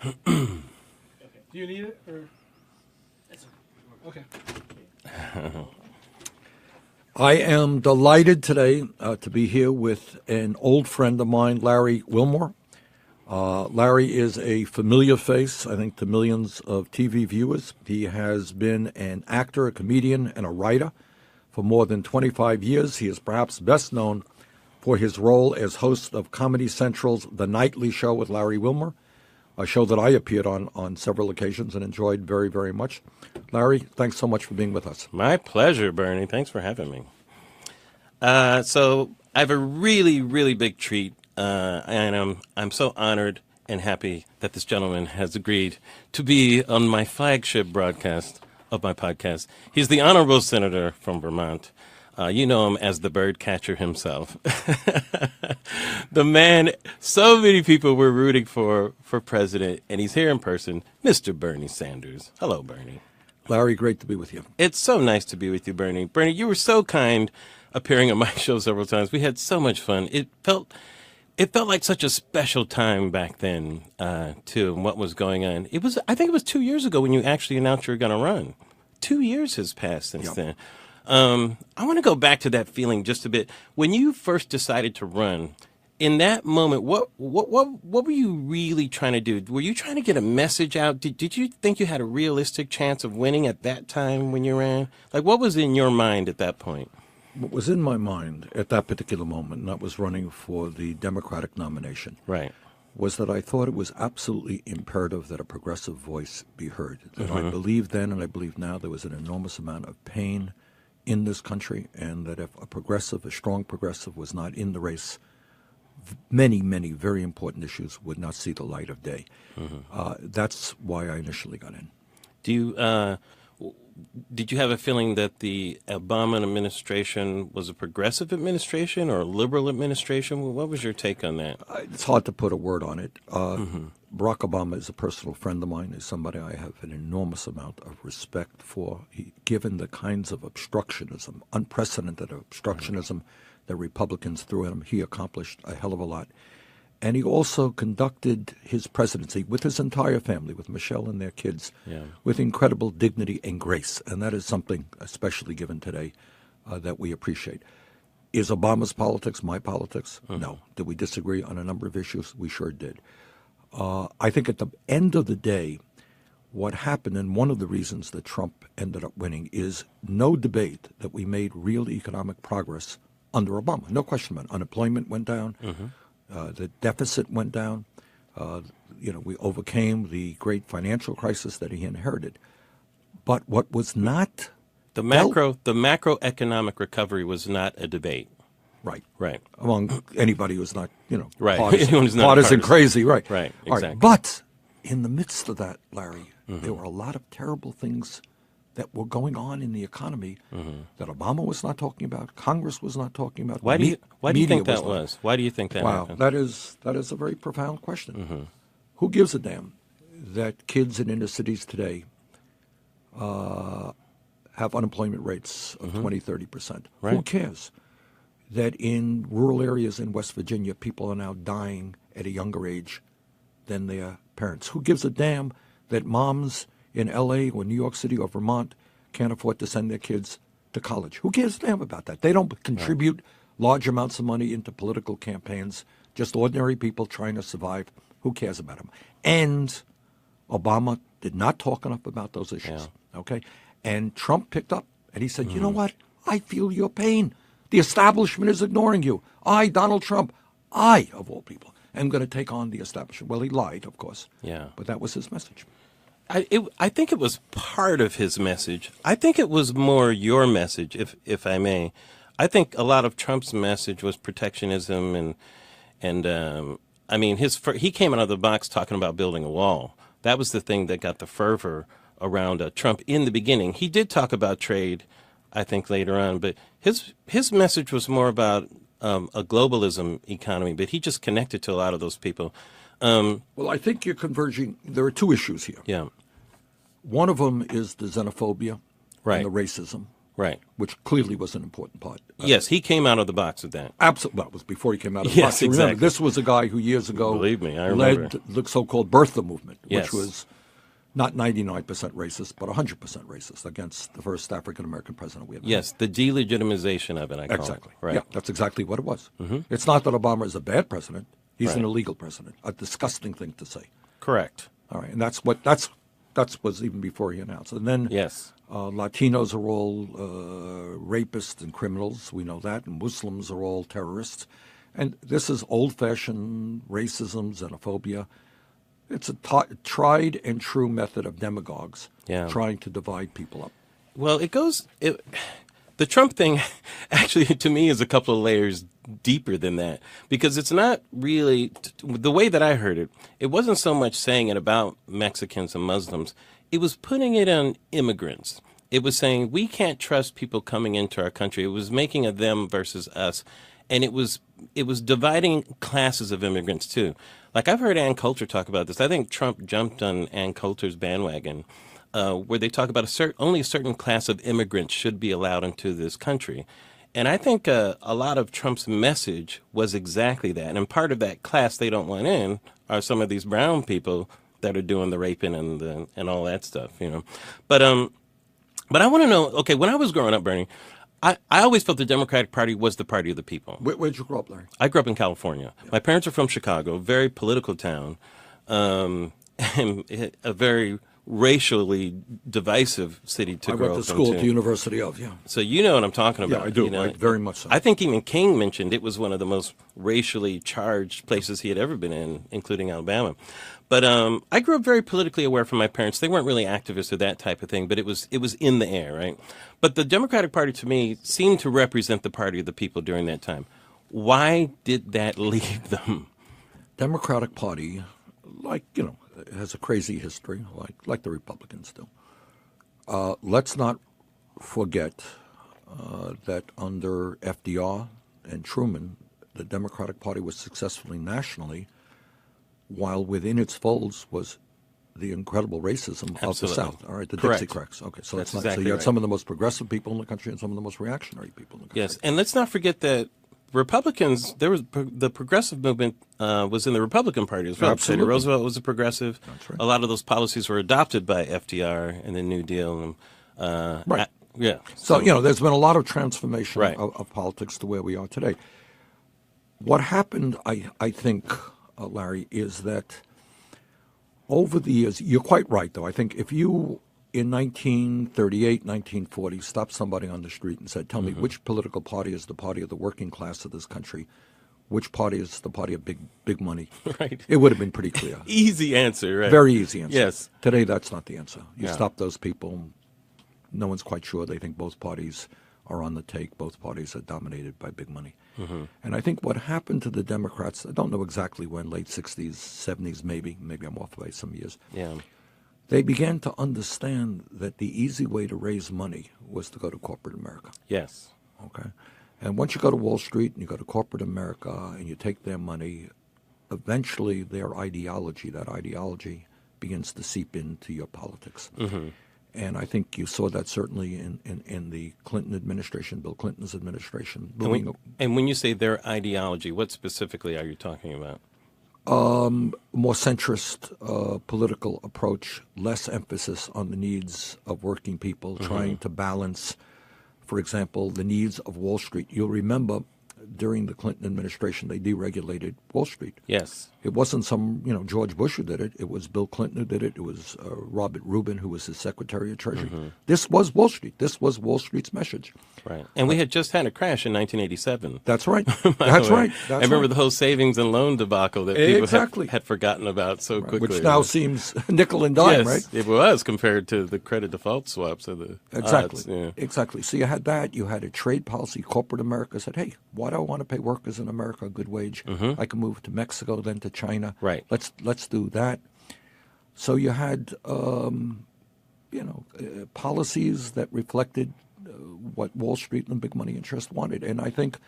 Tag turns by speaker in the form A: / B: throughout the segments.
A: Do you need it? Or? Okay. I am delighted today to be here with an old friend of mine, Larry Wilmore. Larry is a familiar face, I think, to millions of TV viewers. He has been an actor, a comedian, and a writer for more than 25 years. He is perhaps best known for his role as host of Comedy Central's The Nightly Show with Larry Wilmore, a show that I appeared on several occasions and enjoyed very, very much. Larry, thanks so much for being with us.
B: My pleasure, Bernie. Thanks for having me. So I have a really, really big treat, and I'm so honored and happy that this gentleman has agreed to be on my flagship broadcast of my podcast. He's the honorable senator from Vermont. You know him as the bird catcher himself. The man so many people were rooting for president, and he's here in person, Mr. Bernie Sanders. Hello, Bernie.
A: Larry, great to be with you.
B: It's so nice to be with you, Bernie. Bernie, you were so kind appearing on my show several times. We had so much fun. It felt like such a special time back then, too, and what was going on. I think it was 2 years ago when you actually announced you were going to run. 2 years has passed since then. I want to go back to that feeling just a bit. When you first decided to run, in that moment, what were you really trying to do? Were you trying to get a message out? Did you think you had a realistic chance of winning at that time when you ran? Like, what was in your mind at that point?
A: What was in my mind at that particular moment, and I was running for the Democratic nomination,
B: right,
A: was that I thought it was absolutely imperative that a progressive voice be heard. That I believed then and I believe now there was an enormous amount of pain in this country, and that if a strong progressive was not in the race, many, many very important issues would not see the light of day. That's why I initially got in.
B: Did you have a feeling that the Obama administration was a progressive administration or a liberal administration? What was your take on that?
A: It's hard to put a word on it. Barack Obama is a personal friend of mine, is somebody I have an enormous amount of respect for. Given the kinds of obstructionism, unprecedented obstructionism that Republicans threw at him, he accomplished a hell of a lot. And he also conducted his presidency with his entire family, with Michelle and their kids, with incredible dignity and grace. And that is something, especially given today, that we appreciate. Is Obama's politics my politics? No. Did we disagree on a number of issues? We sure did. I think at the end of the day, what happened, and one of the reasons that Trump ended up winning, is no debate that we made real economic progress under Obama. No question about it. Unemployment went down. The deficit went down. We overcame the great financial crisis that he inherited. But what was not
B: the macroeconomic recovery was not a debate.
A: Right. Among anybody who's not,
B: right.
A: partisan crazy. Right.
B: Exactly.
A: Right. But in the midst of that, Larry, there were a lot of terrible things that were going on in the economy that Obama was not talking about, Congress was not talking about.
B: Why do you think that was? Why do you think that happened?
A: That is a very profound question. Who gives a damn that kids in inner cities today have unemployment rates of 20-30%?
B: Right.
A: Who cares that in rural areas in West Virginia people are now dying at a younger age than their parents? Who gives a damn that moms in L.A. or New York City or Vermont can't afford to send their kids to college? Who cares a damn about that? They don't contribute large amounts of money into political campaigns, just ordinary people trying to survive. Who cares about them? And Obama did not talk enough about those issues, okay? And Trump picked up and he said, you know what? I feel your pain. The establishment is ignoring you. I, Donald Trump, of all people, am going to take on the establishment. Well, he lied, of course.
B: Yeah.
A: But that was his message.
B: I think it was part of his message. I think it was more your message, if I may. I think a lot of Trump's message was protectionism, and I mean, he came out of the box talking about building a wall. That was the thing that got the fervor around Trump in the beginning. He did talk about trade, I think, later on, but his message was more about a globalism economy. But he just connected to a lot of those people.
A: Well, I think you're converging. There are two issues here.
B: Yeah.
A: One of them is the xenophobia and the racism.
B: Right.
A: which clearly was an important part.
B: Yes, he came out of the box with that.
A: Absolutely. Well, it was before he came out of the
B: Yes,
A: box. So remember,
B: exactly.
A: this was a guy who years ago
B: Believe me, I remember.
A: led the so-called birther movement,
B: Yes.
A: which was not 99% racist, but 100% racist against the first African-American president we had.
B: Yes, the delegitimization of it, I call
A: Exactly.
B: it. Right.
A: Yeah, that's exactly what it was. It's not that Obama is a bad president. He's an
B: Right.
A: illegal president, a disgusting thing to say.
B: Correct.
A: All right, and that's was even before he announced. And then
B: Yes.
A: Latinos are all rapists and criminals. We know that, and Muslims are all terrorists. And this is old-fashioned racism, xenophobia. It's a tried and true method of demagogues trying to divide people up.
B: Well, the Trump thing actually, to me, is a couple of layers deeper than that, because it's not really, the way that I heard it, it wasn't so much saying it about Mexicans and Muslims. It was putting it on immigrants. It was saying we can't trust people coming into our country. It was making a them versus us. And it was dividing classes of immigrants, too. Like, I've heard Ann Coulter talk about this. I think Trump jumped on Ann Coulter's bandwagon, where they talk about only a certain class of immigrants should be allowed into this country. And I think a lot of Trump's message was exactly that. And part of that class they don't want in are some of these brown people that are doing the raping and all that stuff, you know. But I want to know, okay, when I was growing up, Bernie, I always felt the Democratic Party was the party of the people.
A: Where'd you grow up, Larry?
B: I grew up in California. Yeah. My parents are from Chicago, very political town, and a very racially divisive city to grow up in.
A: I went to school at the University of,
B: So you know what I'm talking about.
A: Yeah, I do,
B: you know?
A: very much so.
B: I think even King mentioned it was one of the most racially charged places he had ever been in, including Alabama. But I grew up very politically aware from my parents. They weren't really activists or that type of thing, but it was in the air, right? But the Democratic Party, to me, seemed to represent the party of the people during that time. Why did that leave them?
A: Democratic Party, has a crazy history, like the Republicans do. Let's not forget that under FDR and Truman, the Democratic Party was successfully nationally, while within its folds was the incredible racism of the South. All right, the
B: Correct.
A: Dixie Cracks. Okay, so
B: That's
A: so
B: exactly
A: you had
B: right.
A: some of the most progressive people in the country and some of the most reactionary people in the country.
B: Yes, and let's not forget that Republicans, the progressive movement was in the Republican Party as well.
A: Absolutely.
B: Teddy Roosevelt was a progressive.
A: That's right.
B: A lot of those policies were adopted by FDR and the New Deal.
A: Right.
B: Yeah.
A: So, there's been a lot of transformation
B: Right.
A: of politics to where we are today. What happened, I think, Larry, is that over the years, you're quite right, though. I think if you, in 1938, 1940, stopped somebody on the street and said, tell me which political party is the party of the working class of this country, which party is the party of big money,
B: Right.
A: it would have been pretty clear.
B: Easy answer, right?
A: Very easy answer.
B: Yes.
A: Today, that's not the answer. You
B: Yeah.
A: stop those people, no one's quite sure. They think both parties are on the take. Both parties are dominated by big money. And I think what happened to the Democrats, I don't know exactly when, late 60s, 70s maybe I'm off by some years,
B: Yeah.
A: they began to understand that the easy way to raise money was to go to corporate America.
B: Yes.
A: Okay? And once you go to Wall Street and you go to corporate America and you take their money, eventually their ideology, that ideology begins to seep into your politics. And I think you saw that certainly in the Clinton administration, Bill Clinton's administration.
B: And when you say their ideology, what specifically are you talking about?
A: More centrist political approach, less emphasis on the needs of working people, trying to balance, for example, the needs of Wall Street. You'll remember during the Clinton administration, they deregulated Wall Street.
B: Yes.
A: It wasn't George Bush who did it. It was Bill Clinton who did it. It was Robert Rubin, who was his Secretary of Treasury. This was Wall Street. This was Wall Street's message.
B: Right. And we had just had a crash in 1987.
A: That's right. That's right.
B: I remember the whole savings and loan debacle that people had forgotten about so quickly.
A: Which now seems nickel and dime,
B: yes,
A: right?
B: It was compared to the credit default swaps of the
A: Exactly.
B: odds. Yeah.
A: Exactly. So you had that. You had a trade policy. Corporate America said, hey, why do I want to pay workers in America a good wage? I can move to Mexico, then to China.
B: Right.
A: Let's do that. So you had, policies that reflected what Wall Street and the big money interest wanted. And I think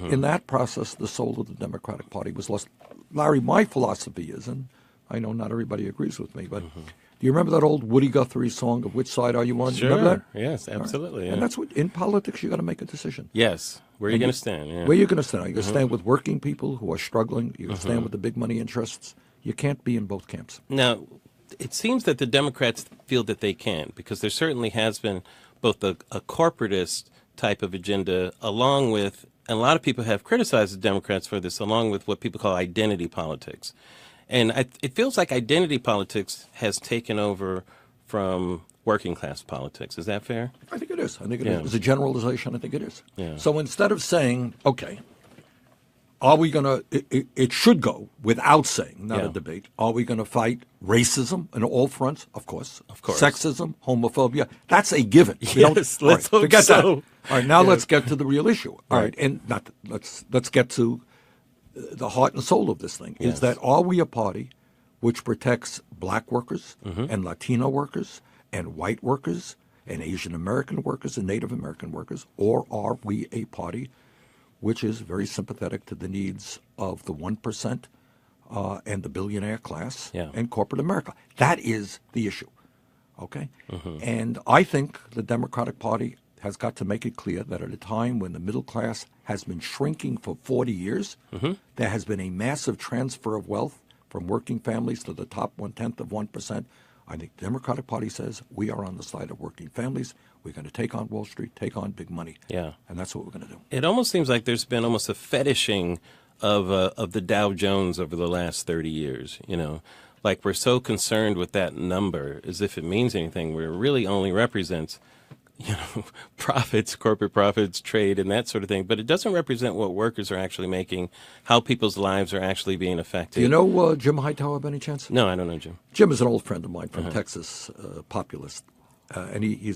A: in that process, the soul of the Democratic Party was lost. Larry, my philosophy is, and I know not everybody agrees with me, but do you remember that old Woody Guthrie song of Which Side Are You On?
B: Sure.
A: Remember that?
B: Yes, absolutely.
A: Right.
B: Yeah.
A: And that's what, in politics, you got to make a decision.
B: Yes. Where are you going to stand? Yeah.
A: Where are you going to stand? Are you going to stand with working people who are struggling? You're going to stand with the big money interests? You can't be in both camps.
B: Now, it seems that the Democrats feel that they can, because there certainly has been both a corporatist type of agenda along with, and a lot of people have criticized the Democrats for this, along with what people call identity politics. And it feels like identity politics has taken over from working class politics. Is that fair?
A: I think it is. I think it is. As a generalization, I think it is.
B: Yeah.
A: So instead of saying, okay, are we going to, it should go without saying, not a debate, are we going to fight racism on all fronts? Of course.
B: Of course.
A: Sexism, homophobia, that's a given.
B: Yes, let's hope
A: forget
B: so.
A: that. All right, now let's get to the real issue. All right, and let's get to the heart and soul of this thing. Is that are we a party which protects black workers and Latino workers and white workers and Asian American workers and Native American workers, or are we a party which is very sympathetic to the needs of the 1% and the billionaire class and corporate America? That is the issue, okay? And I think the Democratic Party has got to make it clear that at a time when the middle class has been shrinking for 40 years, there has been a massive transfer of wealth from working families to the top 1/10 of 1%. I think the Democratic Party says we are on the side of working families. We're going to take on Wall Street, take on big money.
B: Yeah.
A: And that's what we're going to do.
B: It almost seems like there's been almost a fetishing of the Dow Jones over the last 30 years, you know. Like we're so concerned with that number as if it means anything, where it really only represents, you know, profits, corporate profits, trade, and that sort of thing. But it doesn't represent what workers are actually making, how people's lives are actually being affected.
A: Do you know Jim Hightower by any chance?
B: No, I don't know, Jim.
A: Jim is an old friend of mine from Texas, populist. And he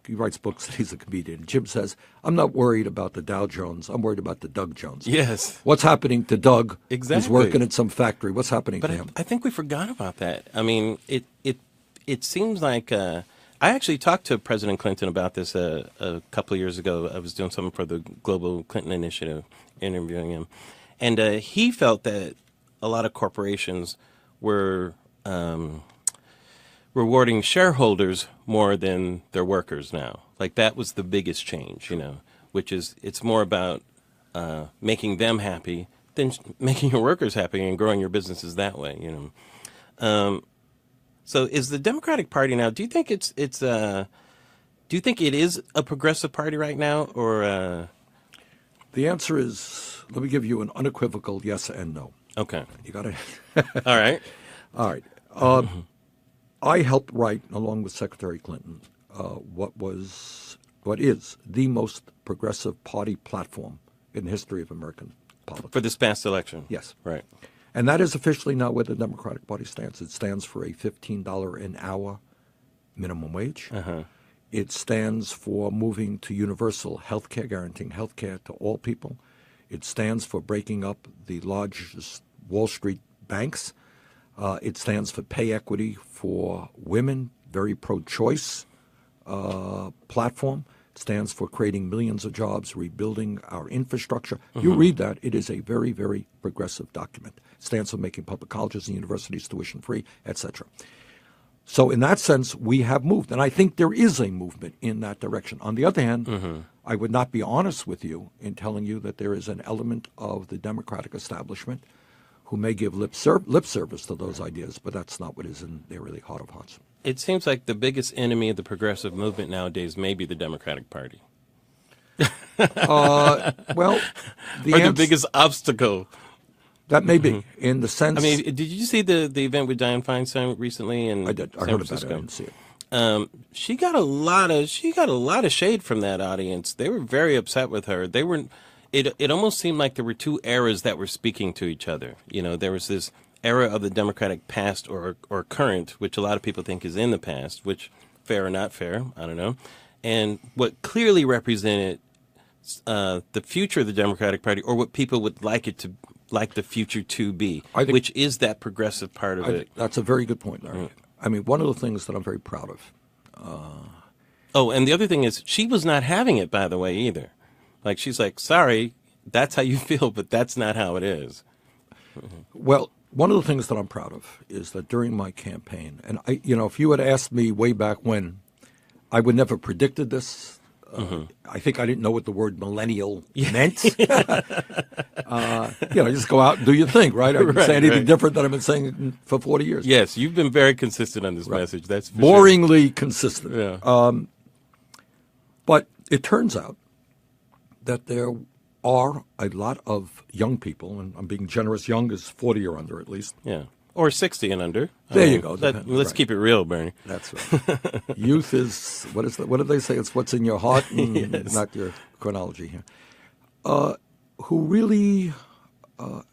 A: writes books, and he's a comedian. Jim says, I'm not worried about the Dow Jones. I'm worried about the Doug Jones.
B: Yes.
A: What's happening to Doug?
B: Exactly.
A: He's working at some factory. What's happening to him?
B: I think we forgot about that. I mean, it seems like I actually talked to President Clinton about this a couple of years ago. I was doing something for the Global Clinton Initiative, interviewing him. And he felt that a lot of corporations were rewarding shareholders more than their workers now. Like that was the biggest change, you know, which is it's more about making them happy than making your workers happy and growing your businesses that way, you know. So is the Democratic Party now, do you think do you think it is a progressive party right now, or
A: The answer is, let me give you an unequivocal yes and no.
B: Okay.
A: You got to
B: All right.
A: All right. I helped write, along with Secretary Clinton, what is the most progressive party platform in the history of American politics.
B: For this past election?
A: Yes.
B: Right.
A: And that is officially now where the Democratic Party stands. It stands for a $15 an hour minimum wage. It stands for moving to universal health care, guaranteeing health care to all people. It stands for breaking up the largest Wall Street banks. It stands for pay equity for women, very pro-choice platform. It stands for creating millions of jobs, rebuilding our infrastructure. You read that, it is a very, very progressive document. It stands for making public colleges and universities tuition-free, etc. So in that sense, we have moved. And I think there is a movement in that direction. On the other hand, I would not be honest with you in telling you that there is an element of the Democratic establishment who may give lip service to those ideas, but that's not what is in their really heart of hearts.
B: It seems like the biggest enemy of the progressive movement nowadays may be the Democratic Party.
A: Well,
B: the biggest obstacle.
A: That may be, in the sense.
B: I mean, did you see the event with Dianne Feinstein recently in
A: I did. I
B: San
A: heard
B: Francisco?
A: about it. I didn't see it.
B: She got a lot of shade from that audience. They were very upset with her. They were. It almost seemed like there were two eras that were speaking to each other. You know, there was this era of the Democratic past or current, which a lot of people think is in the past, which fair or not fair, I don't know. And what clearly represented the future of the Democratic Party, or what people would like the future to be, which is that progressive part of it.
A: That's a very good point, Larry. I mean, one of the things that I'm very proud of.
B: Oh, and the other thing is, she was not having it, by the way, either. Like, she's like, sorry, that's how you feel, but that's not how it is.
A: Well, One of the things that I'm proud of is that during my campaign, and if you had asked me way back when, I would never have predicted this. I think I didn't know what the word millennial meant. Just go out and do your thing, right? I didn't say anything different than I've been saying for 40 years.
B: Yes, you've been very consistent on this message. That's for
A: boringly consistent.
B: Yeah.
A: But it turns out that there are a lot of young people, and I'm being generous, young is 40 or under at least.
B: Yeah. Or 60 and under.
A: There you go.
B: Let's keep it real, Bernie.
A: That's right. Youth is, what did they say? It's what's in your heart and
B: Yes.
A: not your chronology here. Who really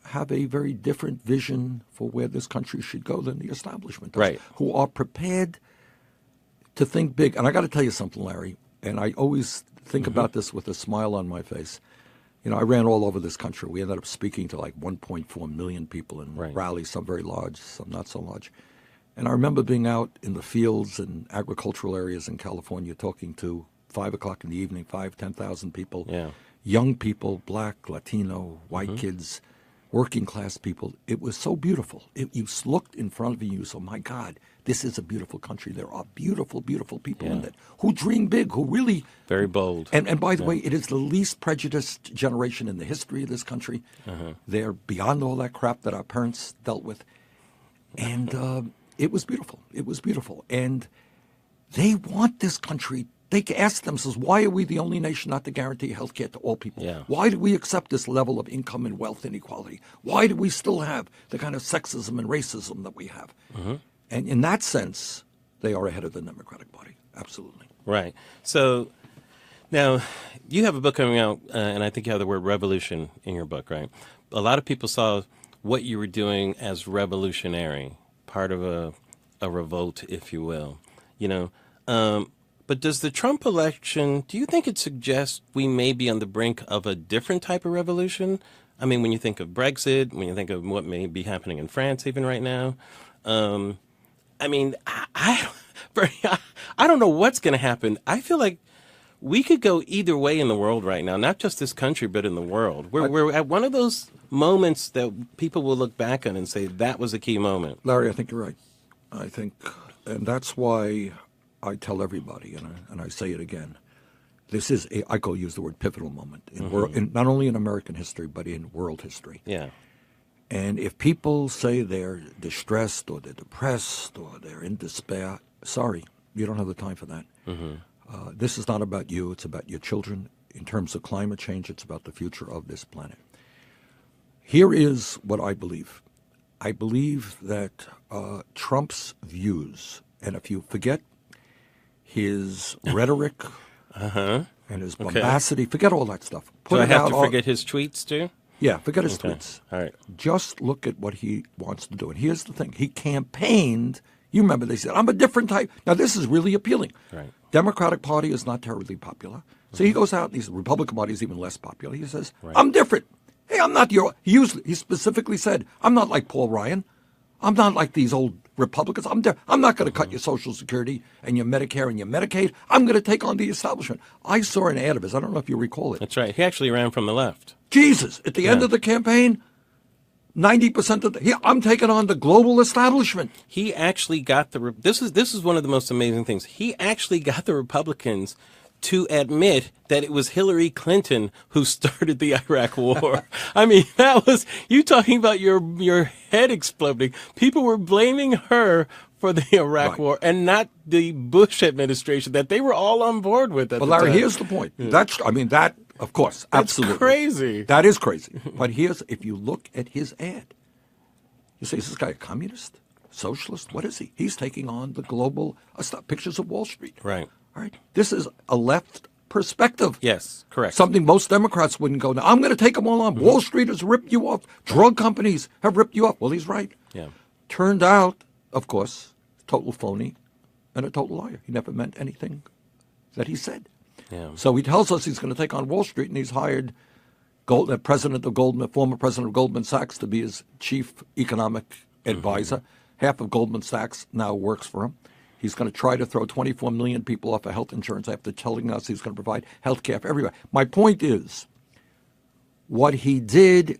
A: have a very different vision for where this country should go than the establishment does.
B: Right.
A: Who are prepared to think big. And I got to tell you something, Larry, and I always think about this with a smile on my face. I ran all over this country. We ended up speaking to like 1.4 million people in rallies, some very large, some not so large. And I remember being out in the fields and agricultural areas in California talking to 5 o'clock in the evening, 10,000 people, young people, black, Latino, white kids, working class people. It was so beautiful. You looked in front of you, so my God, this is a beautiful country. There are beautiful, beautiful people in it who dream big, who really...
B: Very bold.
A: And by the way, it is the least prejudiced generation in the history of this country. They're beyond all that crap that our parents dealt with. And it was beautiful. It was beautiful. And they want this country. They ask themselves, why are we the only nation not to guarantee health care to all people?
B: Yeah.
A: Why do we accept this level of income and wealth inequality? Why do we still have the kind of sexism and racism that we have? And in that sense, they are ahead of the Democratic Party. Absolutely.
B: Right. So now you have a book coming out, and I think you have the word revolution in your book, right? A lot of people saw what you were doing as revolutionary, part of a revolt, if you will, But does the Trump election, do you think it suggests we may be on the brink of a different type of revolution? I mean, when you think of Brexit, when you think of what may be happening in France even right now, I don't know what's going to happen. I feel like we could go either way in the world right now, not just this country, but in the world. We're at one of those moments that people will look back on and say that was a key moment.
A: Larry, I think you're right. And that's why I tell everybody, and I say it again, this is I go use the word pivotal moment in not only in American history, but in world history.
B: Yeah.
A: And if people say they're distressed or they're depressed or they're in despair, sorry, you don't have the time for that. This is not about you. It's about your children. In terms of climate change, it's about the future of this planet. Here is what I believe. I believe that Trump's views, and if you forget his rhetoric and his bombacity, forget all that stuff.
B: Do I have to forget his tweets too?
A: Yeah, forget his tweets.
B: All right.
A: Just look at what he wants to do. And here's the thing. He campaigned. You remember they said, I'm a different type. Now, this is really appealing.
B: Right.
A: Democratic Party is not terribly popular. So he goes out, and the Republican Party is even less popular. He says, I'm different. Hey, I'm not your... He specifically said, I'm not like Paul Ryan. I'm not like these old Republicans. I'm not going to cut your Social Security and your Medicare and your Medicaid. I'm going to take on the establishment. I saw an ad of his. I don't know if you recall it.
B: That's right. He actually ran from the left.
A: Jesus. At the end of the campaign, 90% of I'm taking on the global establishment.
B: He actually got this is one of the most amazing things. He actually got the Republicans to admit that it was Hillary Clinton who started the Iraq War. I mean, that was you talking about your head exploding. People were blaming her for the Iraq War and not the Bush administration that they were all on board with at the
A: Larry,
B: time.
A: here's the point. That, of course, absolutely.
B: That's crazy.
A: That is crazy. But if you look at his ad, you say, is this guy a communist? Socialist? What is he? He's taking on the global pictures of Wall Street.
B: Right.
A: All right. This is a left perspective.
B: Yes, correct.
A: Something most Democrats wouldn't go, now, I'm going to take them all on. Wall Street has ripped you off. Drug companies have ripped you off. Well, he's right.
B: Yeah.
A: Turned out, of course, total phony and a total liar. He never meant anything that he said.
B: Yeah.
A: So he tells us he's going to take on Wall Street, and he's hired former president of Goldman Sachs to be his chief economic advisor. Half of Goldman Sachs now works for him. He's going to try to throw 24 million people off of health insurance after telling us he's going to provide health care for everybody. My point is, what he did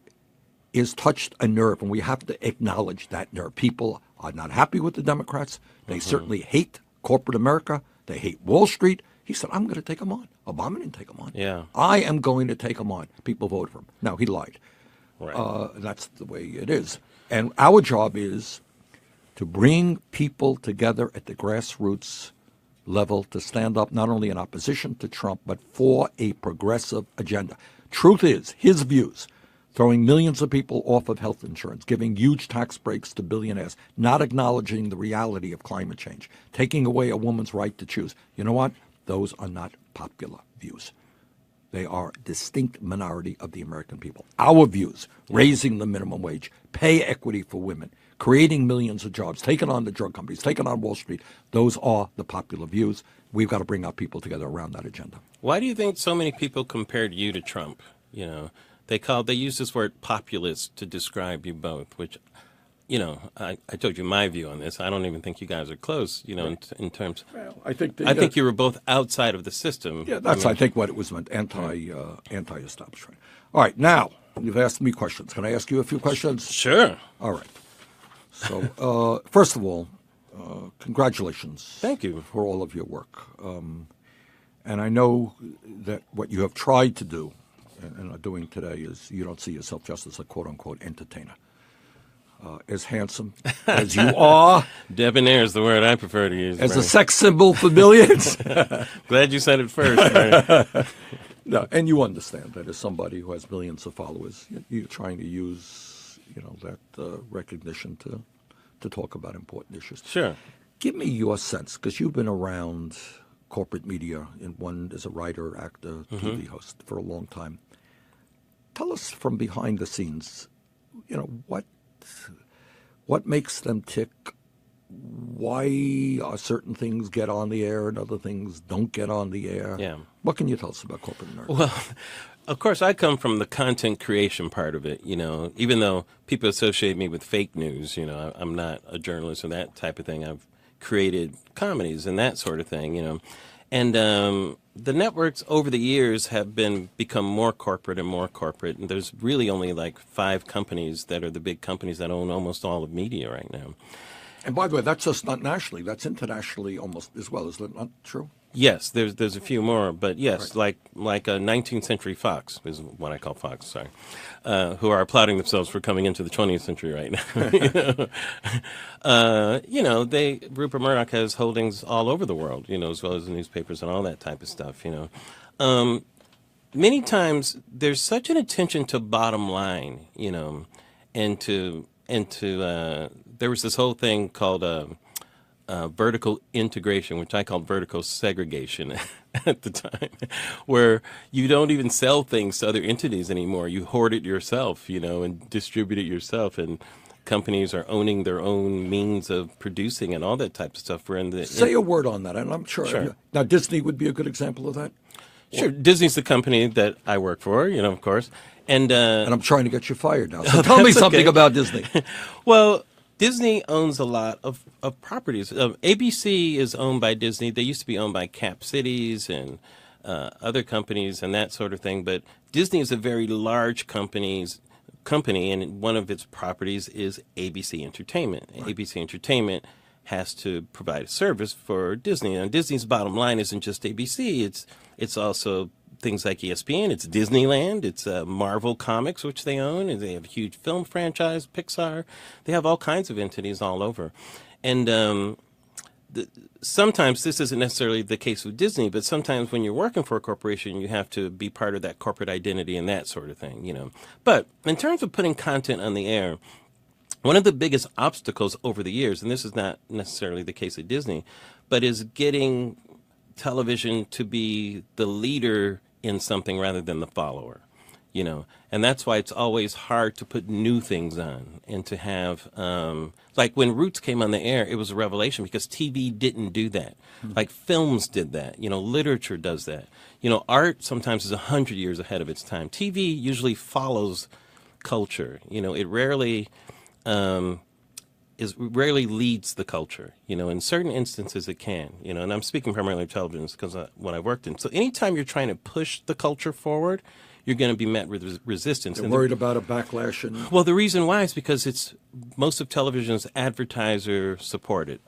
A: is touched a nerve, and we have to acknowledge that nerve. People are not happy with the Democrats. They certainly hate corporate America. They hate Wall Street. He said, I'm going to take them on. Obama didn't take them on.
B: Yeah.
A: I am going to take them on. People voted for him. Now, he lied.
B: Right.
A: That's the way it is. And our job is to bring people together at the grassroots level to stand up not only in opposition to Trump, but for a progressive agenda. Truth is, his views, throwing millions of people off of health insurance, giving huge tax breaks to billionaires, not acknowledging the reality of climate change, taking away a woman's right to choose. You know what? Those are not popular views. They are a distinct minority of the American people. Our views, raising the minimum wage, pay equity for women, creating millions of jobs, taking on the drug companies, taking on Wall Street, those are the popular views. We've got to bring our people together around that agenda.
B: Why do you think so many people compared you to Trump? You know, they use this word populist to describe you both, which, you know, I told you my view on this. I don't even think you guys are close, you know, in terms.
A: Well, I think
B: you were both outside of the system.
A: Yeah, I think what it was meant, anti-establishment. All right, now you've asked me questions. Can I ask you a few questions?
B: Sure.
A: All right. So, first of all, congratulations.
B: Thank you
A: for all of your work. And I know that what you have tried to do and are doing today is you don't see yourself just as a quote-unquote entertainer. As handsome as you are.
B: Debonair is the word I prefer to use.
A: As a sex symbol for millions.
B: Glad you said it first.
A: No, and you understand that as somebody who has millions of followers, you're trying to use, that recognition to talk about important issues.
B: Sure.
A: Give me your sense, because you've been around corporate media as a writer, actor, TV host for a long time. Tell us from behind the scenes, what makes them tick? Why are certain things get on the air and other things don't get on the air?
B: Yeah.
A: What can you tell us about corporate America?
B: Well, of course, I come from the content creation part of it, even though people associate me with fake news, I'm not a journalist or that type of thing. I've created comedies and that sort of thing, And the networks over the years have become more corporate and more corporate. And there's really only like 5 companies that are the big companies that own almost all of media right now.
A: And by the way, that's just not nationally. That's internationally almost as well. Is that not true?
B: Yes, there's a few more, but yes, right. like a 19th Century Fox is what I call Fox. Sorry, who are applauding themselves for coming into the 20th century right now. Rupert Murdoch has holdings all over the world, as well as the newspapers and all that type of stuff. Many times there's such an attention to bottom line, and to there was this whole thing called vertical integration, which I called vertical segregation at the time, where you don't even sell things to other entities anymore. You hoard it yourself, and distribute it yourself. And companies are owning their own means of producing and all that type of stuff.
A: Say a word on that, and I'm sure.
B: Sure.
A: Now, Disney would be a good example of that.
B: Sure. Disney's the company that I work for, of course. And
A: I'm trying to get you fired now. So tell me something about Disney.
B: Well, Disney owns a lot of properties. ABC is owned by Disney. They used to be owned by Cap Cities and other companies and that sort of thing. But Disney is a very large company, and one of its properties is ABC Entertainment. Right. ABC Entertainment has to provide a service for Disney. And Disney's bottom line isn't just ABC. It's also things like ESPN, it's Disneyland, it's Marvel Comics, which they own, and they have a huge film franchise, Pixar. They have all kinds of entities all over. And sometimes this isn't necessarily the case with Disney, but sometimes when you're working for a corporation, you have to be part of that corporate identity and that sort of thing, But in terms of putting content on the air, one of the biggest obstacles over the years, and this is not necessarily the case at Disney, but is getting television to be the leader in something rather than the follower, and that's why it's always hard to put new things on and to have, like when Roots came on the air, it was a revelation because TV didn't do that. Mm-hmm. Like films did that, literature does that. Art sometimes is 100 years ahead of its time. TV usually follows culture. It rarely rarely leads the culture. In certain instances it can, and I'm speaking primarily of television because what I worked in. So anytime you're trying to push the culture forward, you're going to be met with resistance.
A: They're worried about a backlash. And
B: Well, the reason why is because most of television's advertiser supported.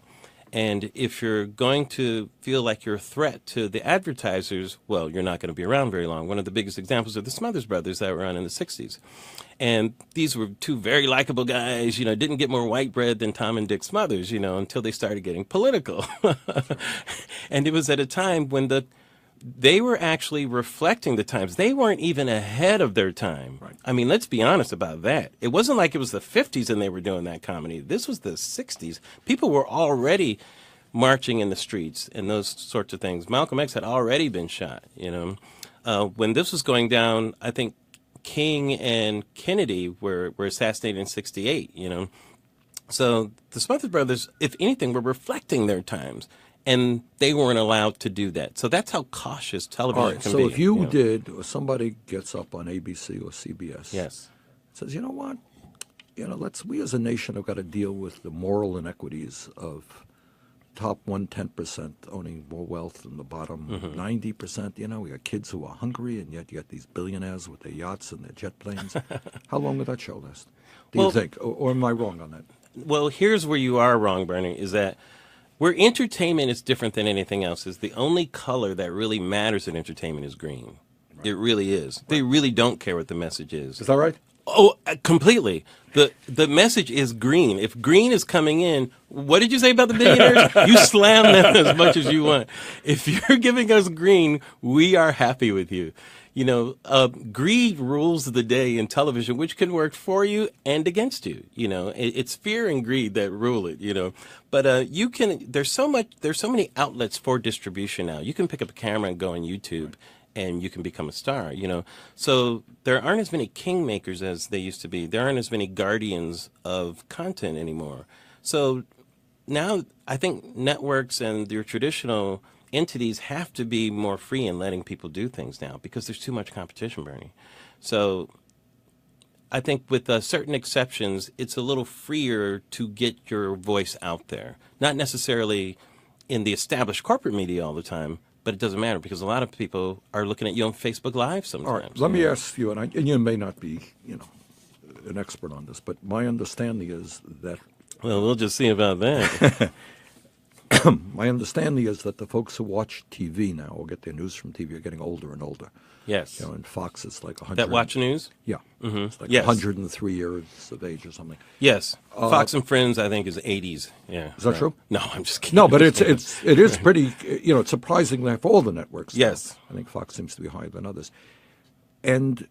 B: And if you're going to feel like you're a threat to the advertisers, well, you're not going to be around very long. One of the biggest examples are the Smothers Brothers that were on in the 60s. And these were two very likable guys, didn't get more white bread than Tom and Dick Smothers, until they started getting political. And it was at a time when they were actually reflecting the times. They weren't even ahead of their time.
A: Right.
B: I mean, let's be honest about that. It wasn't like it was the 50s and they were doing that comedy. This was the 60s. People were already marching in the streets and those sorts of things. Malcolm X had already been shot, When this was going down, I think King and Kennedy were assassinated in 68, So the Smothers Brothers, if anything, were reflecting their times. And they weren't allowed to do that. So that's how cautious television can be.
A: So if you did, or somebody gets up on ABC or CBS,
B: yes,
A: says, you know what, we as a nation have got to deal with the moral inequities of top 1-10% owning more wealth than the bottom 90%. We got kids who are hungry, and yet you got these billionaires with their yachts and their jet planes. How long would that show last? Do you think? Or am I wrong on that?
B: Well, here's where you are wrong, Bernie, is that where entertainment is different than anything else is the only color that really matters in entertainment is green. Right. It really is. Right. They really don't care what the message is.
A: Is that right?
B: Oh, completely. The message is green. If green is coming in, what did you say about the billionaires? You slam them as much as you want. If you're giving us green, we are happy with you. Greed rules the day in television, which can work for you and against you. It's fear and greed that rule it. But there's so many outlets for distribution now. You can pick up a camera and go on YouTube, and you can become a star. So there aren't as many kingmakers as they used to be. There aren't as many guardians of content anymore. So now I think networks and your traditional entities have to be more free in letting people do things now because there's too much competition, Bernie. So I think with certain exceptions, it's a little freer to get your voice out there. Not necessarily in the established corporate media all the time, but it doesn't matter because a lot of people are looking at you on Facebook Live sometimes.
A: All right, let me ask you, and you may not be, an expert on this, but my understanding is that...
B: Well, we'll just see about that.
A: My understanding is that the folks who watch TV now or get their news from TV are getting older and older.
B: Yes.
A: And Fox is like 100.
B: That watch news?
A: Yeah.
B: Mm-hmm.
A: It's like 103 years of age or something.
B: Yes. Fox and Friends, I think, is 80s. Yeah.
A: Is that true?
B: No, I'm just kidding.
A: No, but it is pretty, it's surprising that for all the networks.
B: Yes.
A: I think Fox seems to be higher than others. And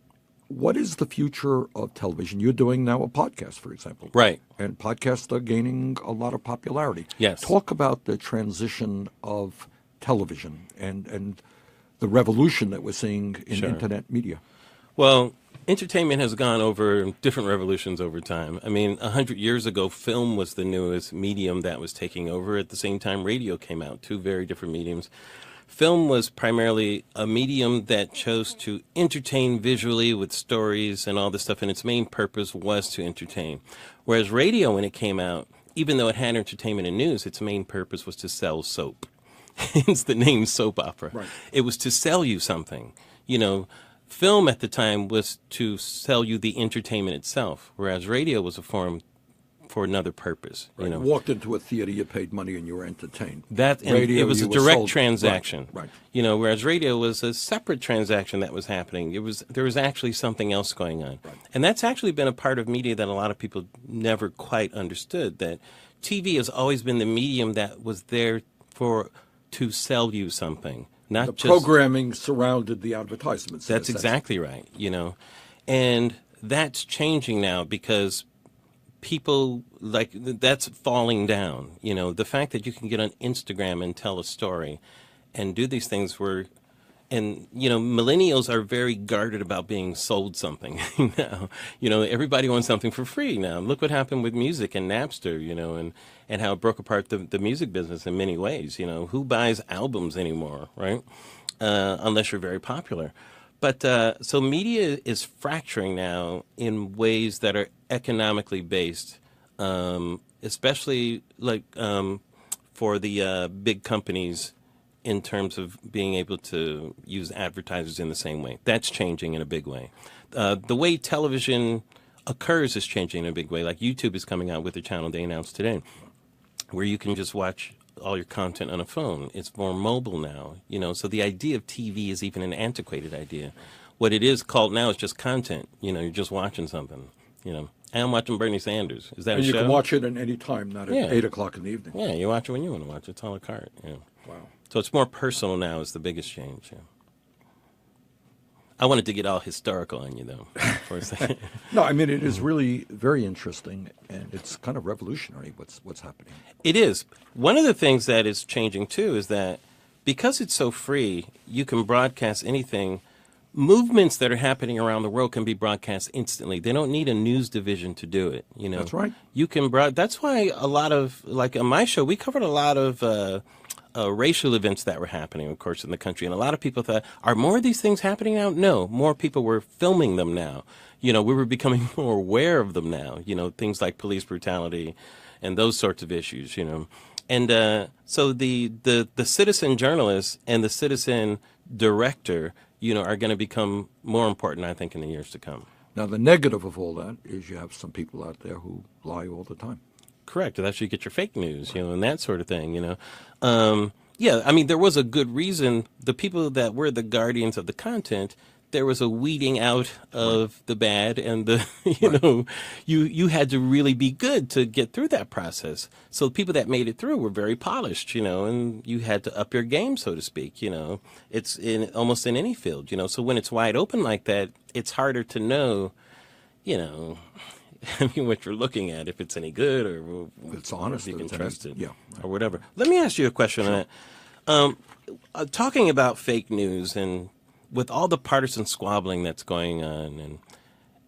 A: what is the future of television? You're doing now a podcast, for example.
B: Right.
A: And podcasts are gaining a lot of popularity.
B: Yes.
A: Talk about the transition of television and the revolution that we're seeing in internet media.
B: Well, entertainment has gone over different revolutions over time. I mean, 100 years ago, film was the newest medium that was taking over. At the same time, radio came out, two very different mediums. Film was primarily a medium that chose to entertain visually with stories and all this stuff, and its main purpose was to entertain. Whereas radio, when it came out, even though it had entertainment and news, its main purpose was to sell soap. Hence the name soap opera.
A: Right.
B: It was to sell you something. Film at the time was to sell you the entertainment itself, whereas radio was a form for another purpose.
A: Right. You walked into a theater, you paid money, and you were entertained.
B: It was a direct transaction.
A: Right.
B: Whereas radio was a separate transaction that was happening. There was actually something else going on.
A: Right.
B: And that's actually been a part of media that a lot of people never quite understood, that TV has always been the medium that was there to sell you something. Not just
A: programming surrounded the advertisements.
B: That's exactly right, And that's changing now because people that's falling down. The fact that you can get on Instagram and tell a story and do these things millennials are very guarded about being sold something now. Everybody wants something for free now. Look what happened with music and Napster, and how it broke apart the music business in many ways. Who buys albums anymore, right? Unless you're very popular. But so media is fracturing now in ways that are economically based, especially for the big companies in terms of being able to use advertisers in the same way. That's changing in a big way. The way television occurs is changing in a big way. Like YouTube is coming out with a channel they announced today, where you can just watch all your content on a phone. It's more mobile now, so the idea of TV is even an antiquated idea. What it is called now is just content. You're just watching something, And I'm watching Bernie Sanders. Is that
A: and
B: a
A: you
B: show?
A: can watch it at any time, not at 8 o'clock in the evening.
B: Yeah, you watch it when you want to watch it. It's a la carte.
A: Wow.
B: So it's more personal now is the biggest change. Yeah. I wanted to get all historical on you, though, for a second.
A: No, I mean, it is really very interesting, and it's kind of revolutionary what's happening.
B: It is. One of the things that is changing, too, is that because it's so free, you can broadcast anything. Movements that are happening around the world can be broadcast instantly. They don't need a news division to do it,
A: That's right.
B: You can that's why a lot of, like on my show, we covered a lot of racial events that were happening, of course, in the country. And a lot of people thought, are more of these things happening now? No, more people were filming them now. We were becoming more aware of them now, things like police brutality and those sorts of issues, And so the citizen journalist and the citizen director, are going to become more important, I think, in the years to come.
A: Now, the negative of all that is you have some people out there who lie all the time.
B: Correct. That's where you get your fake news, and that sort of thing, Yeah, I mean, there was a good reason. The people that were the guardians of the content, there was a weeding out of the bad and the, you had to really be good to get through that process. So the people that made it through were very polished, and you had to up your game, so to speak, It's in almost in any field, So when it's wide open like that, it's harder to know, I mean, what you're looking at, if it's any good or
A: if it's honest,
B: if you can trust it,
A: yeah,
B: or whatever. Let me ask you a question on that. Talking about fake news and with all the partisan squabbling that's going on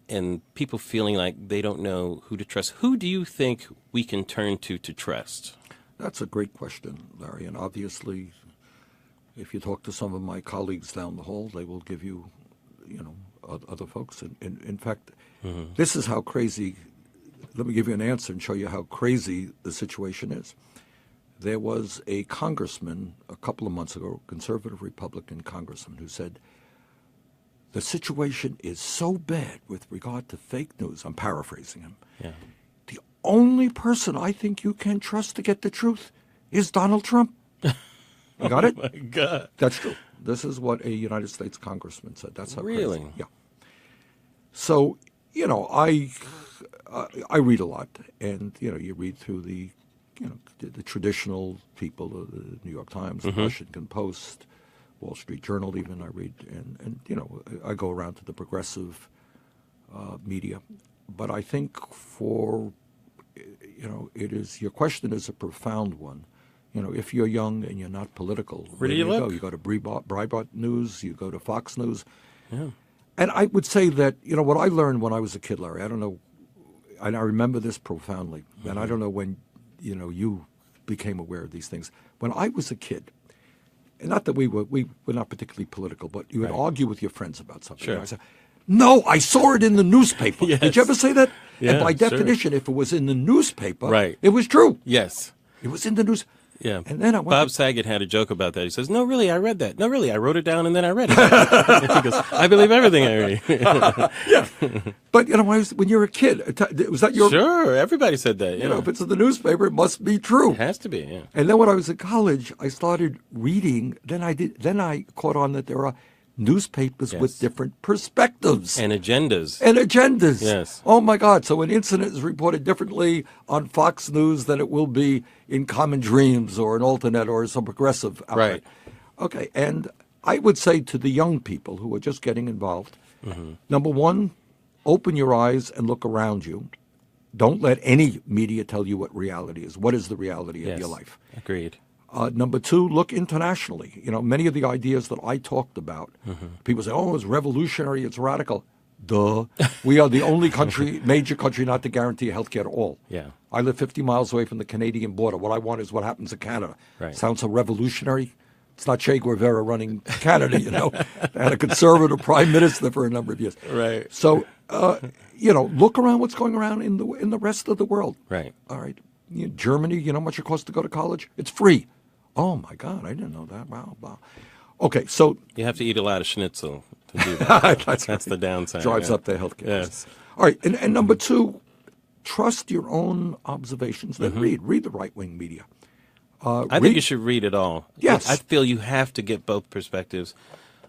B: and people feeling like they don't know who to trust, who do you think we can turn to trust?
A: That's a great question, Larry. And obviously, if you talk to some of my colleagues down the hall, they will give you, other folks. In fact, this is how crazy. Let me give you an answer and show you how crazy the situation is. There was a congressman a couple of months ago, conservative Republican congressman, who said, the situation is so bad with regard to fake news. I'm paraphrasing him.
B: Yeah.
A: The only person I think you can trust to get the truth is Donald Trump. You got it?
B: Oh, my God.
A: That's true. This is what a United States congressman said. That's how
B: Really?
A: crazy. Yeah. So, I read a lot, and, you read through the traditional people, the New York Times, the Washington Post, Wall Street Journal even I read, and I go around to the progressive media. But I think your question is a profound one. If you're young and you're not political,
B: where do you look?
A: go? You go to Breitbart News, you go to Fox News.
B: Yeah.
A: And I would say that, what I learned when I was a kid, Larry, I don't know, and I remember this profoundly, and I don't know when, you became aware of these things. When I was a kid, and not that we were not particularly political, but you would argue with your friends about something.
B: Sure.
A: And I said, no, I saw it in the newspaper.
B: Yes.
A: Did you ever say that?
B: Yeah,
A: and by
B: sure.
A: definition, if it was in the newspaper,
B: Right.
A: it was true.
B: Yes.
A: It was in the news.
B: Yeah.
A: And then
B: Bob Saget had a joke about that. He says, no, really, I read that. No, really, I wrote it down and then I read it. He goes, I believe everything I read.
A: Yeah. But, when you're a kid, was that your...
B: Sure, everybody said that. Yeah.
A: if it's in the newspaper, it must be true.
B: It has to be, yeah.
A: And then when I was in college, I started reading. Then I caught on that there are newspapers
B: Yes.
A: with different perspectives.
B: And agendas.
A: And agendas.
B: Yes.
A: Oh, my God. So an incident is reported differently on Fox News than it will be in Common Dreams or an alternate or some progressive outlet.
B: Right.
A: Okay. And I would say to the young people who are just getting involved, number one, open your eyes and look around you. Don't let any media tell you what reality is. What is the reality
B: Yes.
A: of your life?
B: Agreed.
A: Number two, look internationally. Many of the ideas that I talked about, people say, oh, it's revolutionary, it's radical. Duh. We are the only major country not to guarantee health care at all.
B: Yeah.
A: I live 50 miles away from the Canadian border. What I want is what happens in Canada.
B: Right.
A: Sounds so revolutionary. It's not Che Guevara running Canada, They had a conservative prime minister for a number of years.
B: Right.
A: So, look around what's going around in the rest of the world.
B: Right.
A: All right. Germany, you know how much it costs to go to college? It's free. Oh, my God, I didn't know that. Wow, wow. Okay, so
B: You have to eat a lot of schnitzel to do that. That's the downside.
A: drives
B: yeah.
A: up their healthcare
B: Yes.
A: costs. All right, and number two, trust your own observations. Then read the right-wing media.
B: I think you should read it all.
A: Yes.
B: I feel you have to get both perspectives.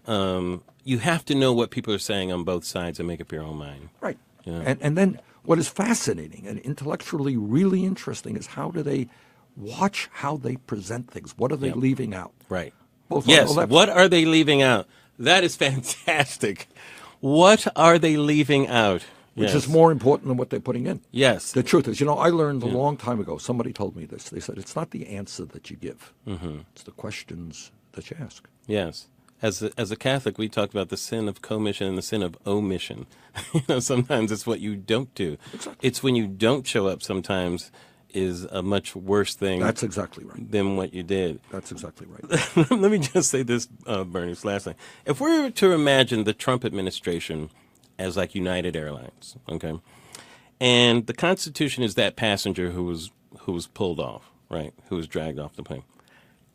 B: You have to know what people are saying on both sides and make up your own mind.
A: Right.
B: Yeah.
A: And then what is fascinating and intellectually really interesting is how do they watch how they present things? What are they leaving out?
B: Right.
A: Both on
B: Yes.
A: the left.
B: What are they leaving out? That is fantastic. What are they leaving out?
A: Which
B: Yes.
A: is more important than what they're putting in.
B: Yes.
A: The truth is, I learned a long time ago, somebody told me this. They said, it's not the answer that you give. It's the questions that you ask.
B: Yes. As a Catholic, we talked about the sin of commission and the sin of omission. Sometimes it's what you don't do.
A: Exactly.
B: It's when you don't show up sometimes is a much worse thing
A: That's exactly right.
B: than what you did.
A: That's exactly right.
B: Let me just say this, Bernie, this last thing. If we were to imagine the Trump administration as like United Airlines, okay, and the Constitution is that passenger who was pulled off, right, who was dragged off the plane,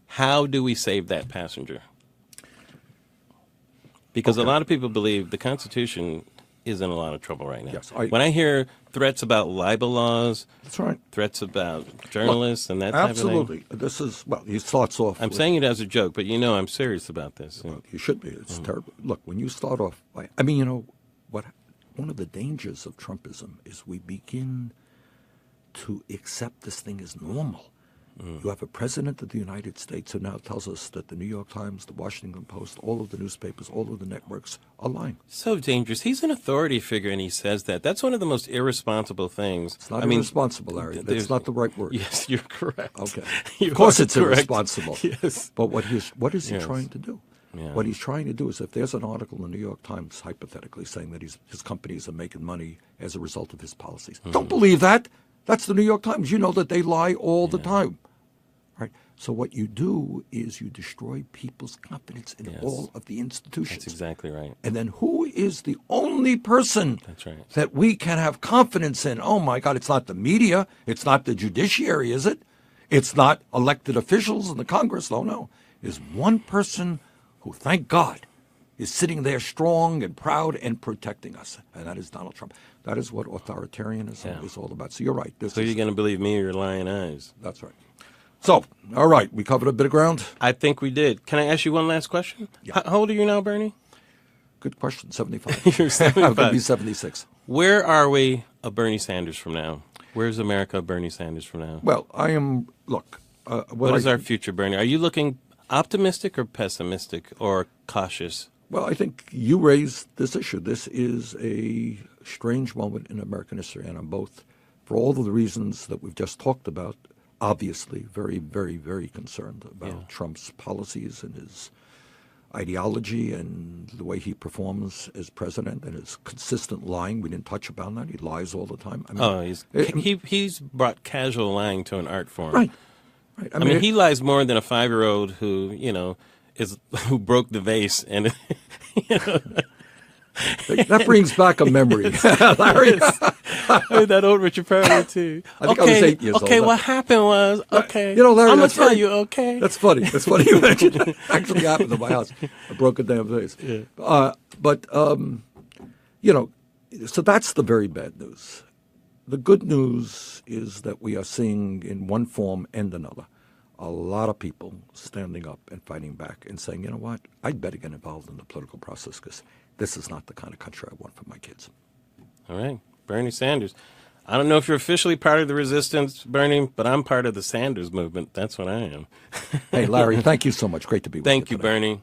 B: how do we save that passenger? Because a lot of people believe the Constitution is in a lot of trouble right now.
A: Yes,
B: when I hear threats about libel laws,
A: That's right.
B: threats about journalists and that type of thing.
A: Absolutely. This is, he starts off
B: I'm
A: with,
B: saying it as a joke, but I'm serious about this.
A: you should be. It's terrible. Look, when you start off by, what one of the dangers of Trumpism is we begin to accept this thing as normal. You have a president of the United States who now tells us that the New York Times, the Washington Post, all of the newspapers, all of the networks are lying.
B: So dangerous. He's an authority figure, and he says that. That's one of the most irresponsible things.
A: It's not irresponsible, Larry. That's not the right word.
B: Yes, you're correct.
A: Okay.
B: You
A: Of course
B: are
A: it's
B: correct.
A: irresponsible.
B: Yes.
A: But what is he
B: Yes.
A: trying to do?
B: Yeah.
A: What he's trying to do is if there's an article in the New York Times hypothetically saying that his companies are making money as a result of his policies. Don't believe that. That's the New York Times. You know that they lie all the time. Right. So what you do is you destroy people's confidence in
B: Yes.
A: all of the institutions.
B: That's exactly right.
A: And then who is the only person
B: That's right.
A: that we can have confidence in? Oh, my God, it's not the media. It's not the judiciary, is it? It's not elected officials in the Congress. No. There's one person who, thank God, is sitting there strong and proud and protecting us, and that is Donald Trump. That is what authoritarianism is all about. So you're right.
B: So you're going to believe me or your lying eyes?
A: That's right. So, all right, we covered a bit of ground.
B: I think we did. Can I ask you one last question?
A: Yeah.
B: How old are you now, Bernie?
A: Good question. 75.
B: You're 75.
A: I'm going to be 76.
B: Where are we of Bernie Sanders from now? Where's America of Bernie Sanders from now?
A: Well, I am, look.
B: What is our future, Bernie? Are you looking optimistic or pessimistic or cautious?
A: Well, I think you raised this issue. This is a strange moment in American history, and I'm both, for all of the reasons that we've just talked about, obviously very, very, very concerned about Trump's policies and his ideology and the way he performs as president and his consistent lying. We didn't touch upon that. He lies all the time.
B: He's brought casual lying to an art form.
A: Right.
B: I mean, he lies more than a 5-year-old who who broke the vase and.
A: That brings back a memory, Larry.
B: That old Richard Pryor too.
A: I think I was 8 years old.
B: Okay, what happened was,
A: Larry,
B: I'm going to tell
A: funny.
B: you, okay?
A: That's funny. That's funny you mentioned that. Actually happened in my house. I broke a damn vase. Yeah. So that's the very bad news. The good news is that we are seeing in one form and another a lot of people standing up and fighting back and saying, you know what, I'd better get involved in the political process because this is not the kind of country I want for my kids.
B: All right. Bernie Sanders. I don't know if you're officially part of the resistance, Bernie, but I'm part of the Sanders movement. That's what I am.
A: Hey, Larry, thank you so much. Great to be with you.
B: Thank you,
A: today.
B: Bernie.